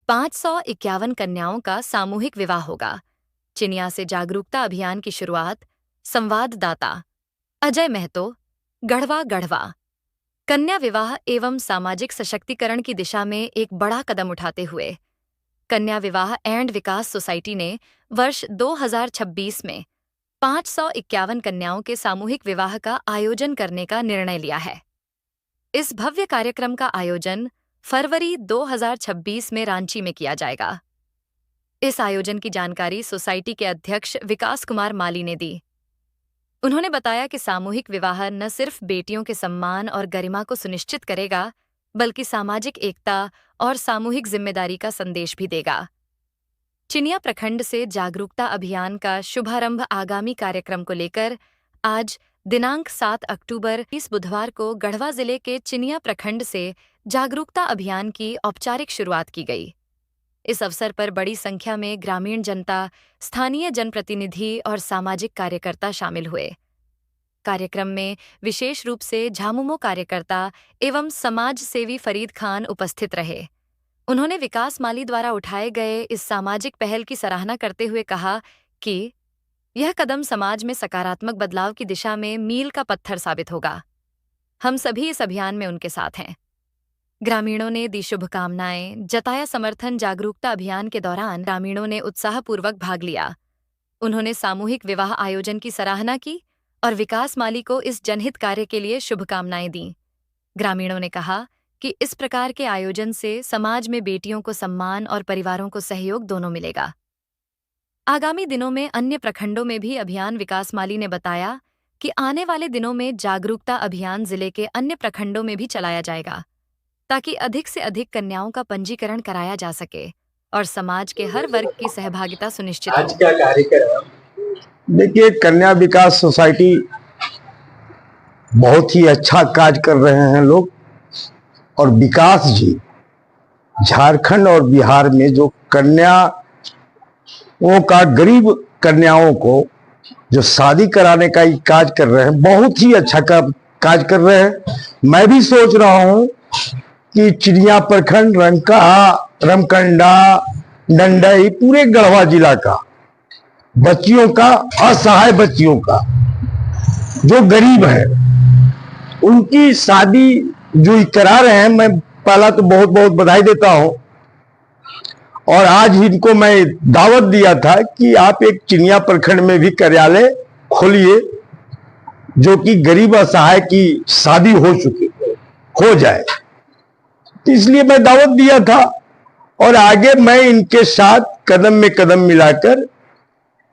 551 कन्याओं का सामूहिक विवाह होगा। चिनिया से जागरूकता अभियान की शुरुआत। संवाददाता अजय महतो, गढ़वा। गढ़वा कन्या विवाह एवं सामाजिक सशक्तिकरण की दिशा में एक बड़ा कदम उठाते हुए कन्या विवाह एंड विकास सोसाइटी ने वर्ष 2026 में 551 कन्याओं के सामूहिक विवाह का आयोजन करने का निर्णय लिया है। इस भव्य कार्यक्रम का आयोजन फरवरी 2026 में रांची में किया जाएगा। इस आयोजन की जानकारी सोसाइटी के अध्यक्ष विकास कुमार माली ने दी। उन्होंने बताया कि सामूहिक विवाह न सिर्फ बेटियों के सम्मान और गरिमा को सुनिश्चित करेगा, बल्कि सामाजिक एकता और सामूहिक जिम्मेदारी का संदेश भी देगा। चिनिया प्रखंड से जागरूकता अभियान का शुभारंभ आगामी कार्यक्रम को लेकर आज दिनांक 7 अक्टूबर इस बुधवार को गढ़वा जिले के चिनिया प्रखंड से जागरूकता अभियान की औपचारिक शुरुआत की गई। इस अवसर पर बड़ी संख्या में ग्रामीण जनता, स्थानीय जनप्रतिनिधि और सामाजिक कार्यकर्ता शामिल हुए। कार्यक्रम में विशेष रूप से झामुमो कार्यकर्ता एवं समाज सेवी फरीद खान उपस्थित रहे। उन्होंने विकास माली द्वारा उठाए गए इस सामाजिक पहल की सराहना करते हुए कहा कि यह कदम समाज में सकारात्मक बदलाव की दिशा में मील का पत्थर साबित होगा। हम सभी इस अभियान में उनके साथ हैं। ग्रामीणों ने दी शुभकामनाएं, जताया समर्थन। जागरूकता अभियान के दौरान ग्रामीणों ने उत्साहपूर्वक भाग लिया। उन्होंने सामूहिक विवाह आयोजन की सराहना की और विकास माली को इस जनहित कार्य के लिए शुभकामनाएं दी। ग्रामीणों ने कहा कि इस प्रकार के आयोजन से समाज में बेटियों को सम्मान और परिवारों को सहयोग दोनों मिलेगा। आगामी दिनों में अन्य प्रखंडों में भी अभियान। विकास माली ने बताया कि आने वाले दिनों में जागरूकता अभियान जिले के अन्य प्रखंडों में भी चलाया जाएगा, ताकि अधिक से अधिक कन्याओं का पंजीकरण कराया जा सके और समाज के हर वर्ग की सहभागिता सुनिश्चित हो। आज का कार्यक्रम देखिए, कन्या विकास सोसाइटी बहुत ही अच्छा कार्य कर रहे हैं लोग, और विकास जी झारखंड और बिहार में जो कन्याओं का, गरीब कन्याओं को जो शादी कराने का कार्य कर रहे हैं, बहुत ही अच्छा कार्य कर रहे हैं। मैं भी सोच रहा हूं कि चिनिया प्रखंड, रंका, रमकंडा, डंडई, पूरे गढ़वा जिला का बच्चियों का, असहाय बच्चियों का जो गरीब है, उनकी शादी जो करा रहे हैं, मैं पहला तो बहुत बहुत बधाई देता हूं। और आज इनको मैं दावत दिया था कि आप एक चिनिया प्रखंड में भी कार्यालय खोलिए, जो कि गरीब असहाय की शादी हो जाए। तो इसलिए मैं दावत दिया था, और आगे मैं इनके साथ कदम में कदम मिलाकर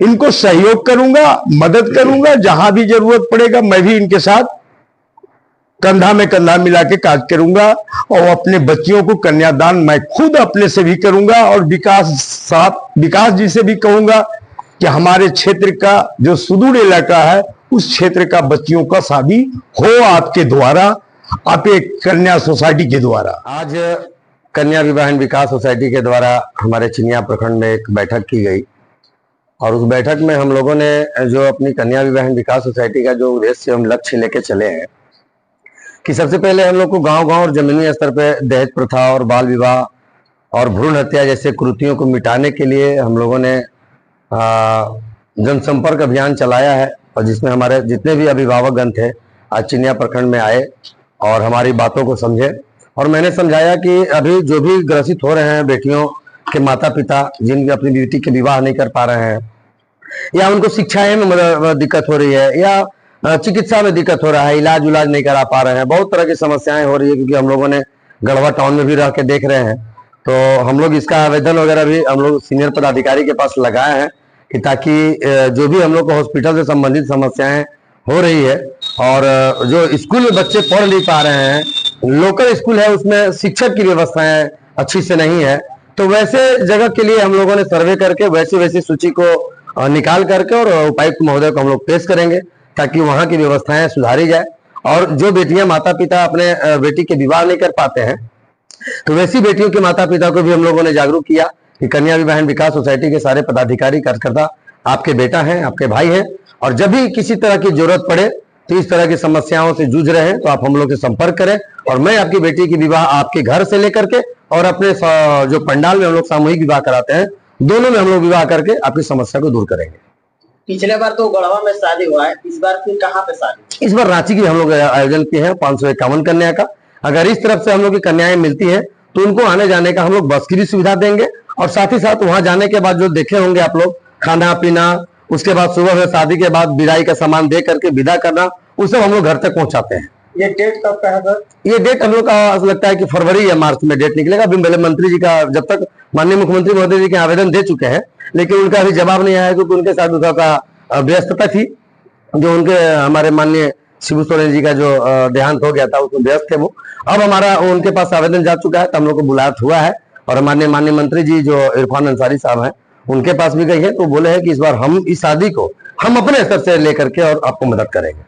इनको सहयोग करूंगा, मदद करूंगा। जहां भी जरूरत पड़ेगा मैं भी इनके साथ कंधा में कंधा मिला के कार्य करूंगा, और अपने बच्चियों को कन्यादान मैं खुद अपने से भी करूंगा। और विकास जी से भी कहूंगा कि हमारे क्षेत्र का जो सुदूर इलाका है, उस क्षेत्र का बच्चियों का शादी हो आपके द्वारा, आप एक कन्या सोसाइटी के द्वारा। आज कन्या विवाह एवं विकास सोसाइटी के द्वारा हमारे चिनिया प्रखंड में एक बैठक की गई, और उस बैठक में हम लोगों ने जो अपनी कन्या विवाह एवं विकास सोसाइटी का जो उद्देश्य हम लक्ष्य लेके चले हैं कि सबसे पहले हम लोग को गांव-गांव और जमीनी स्तर पे दहेज प्रथा और बाल विवाह और भ्रूण हत्या जैसे कुरीतियों को मिटाने के लिए हम लोगों ने जनसंपर्क अभियान चलाया है, और जिसमें हमारे जितने भी अभिभावकगण थे आज चिनिया प्रखंड में आए और हमारी बातों को समझे। और मैंने समझाया कि अभी जो भी ग्रसित हो रहे हैं बेटियों के माता पिता, जिनकी अपनी बेटी के विवाह नहीं कर पा रहे हैं, या उनको शिक्षाएं में दिक्कत हो रही है, या चिकित्सा में दिक्कत हो रहा है, इलाज नहीं करा पा रहे हैं, बहुत तरह की समस्याएं हो रही है। क्योंकि हम लोगों ने गढ़वा टाउन में भी रह के देख रहे हैं, तो हम लोग इसका आवेदन वगैरह भी हम लोग सीनियर पदाधिकारी के पास लगाए हैं कि ताकि जो भी हम लोग को हॉस्पिटल से संबंधित समस्याएं हो रही है, और जो स्कूल में बच्चे पढ़ नहीं पा रहे हैं, लोकल स्कूल है उसमें शिक्षक की व्यवस्थाएं अच्छी से नहीं है, तो वैसे जगह के लिए हम लोगों ने सर्वे करके वैसी सूची को निकाल करके और उपायुक्त महोदय को हम लोग पेश करेंगे, ताकि वहां की व्यवस्थाएं सुधारी जाए। और जो बेटियां माता पिता अपने बेटी के विवाह नहीं कर पाते हैं, तो वैसी बेटियों के माता पिता को भी हम लोगों ने जागरूक किया कि कन्या विवाह एवं विकास सोसाइटी के सारे पदाधिकारी कार्यकर्ता आपके बेटा हैं, आपके भाई हैं, और जब भी किसी तरह की जरूरत पड़े, तो इस तरह की समस्याओं से जूझ रहे हैं, तो आप हम लोग से संपर्क करें, और मैं आपकी बेटी की विवाह आपके घर से लेकर के और अपने जो पंडाल में हम लोग सामूहिक विवाह कराते हैं, दोनों में हम लोग विवाह करके आपकी समस्या को दूर करेंगे। पिछले बार तो गढ़वा में शादी हुआ है, इस बार फिर कहाँ पे शादी? इस बार रांची की हम लोग आयोजन किए हैं 551 कन्या का। अगर इस तरफ से हम लोग की कन्याएं मिलती हैं तो उनको आने जाने का हम लोग बस की भी सुविधा देंगे, और साथ ही साथ वहां जाने के बाद जो देखे होंगे आप लोग, खाना पीना, उसके बाद सुबह में शादी के बाद विदाई का सामान दे करके विदा करना, वो सब हम लोग घर तक पहुंचाते हैं। ये डेट कब का है सर? ये डेट हम लोग का लगता है कि फरवरी या मार्च में डेट निकलेगा। अभी पहले मंत्री जी का, जब तक माननीय मुख्यमंत्री महोदय जी के आवेदन दे चुके हैं, लेकिन उनका अभी जवाब नहीं आया क्योंकि उनके साथ उनका व्यस्तता थी, जो उनके हमारे माननीय शिबू सोरेन जी का जो देहांत हो गया था उसमें व्यस्त थे वो। अब हमारा उनके पास आवेदन जा चुका है तो हम लोग को बुलाया हुआ है, और हमारे माननीय मंत्री जी जो इरफान अंसारी साहब हैं उनके पास भी गई है, तो बोले हैं कि इस बार हम इस शादी को हम अपने स्तर से लेकर के और आपको मदद करेंगे।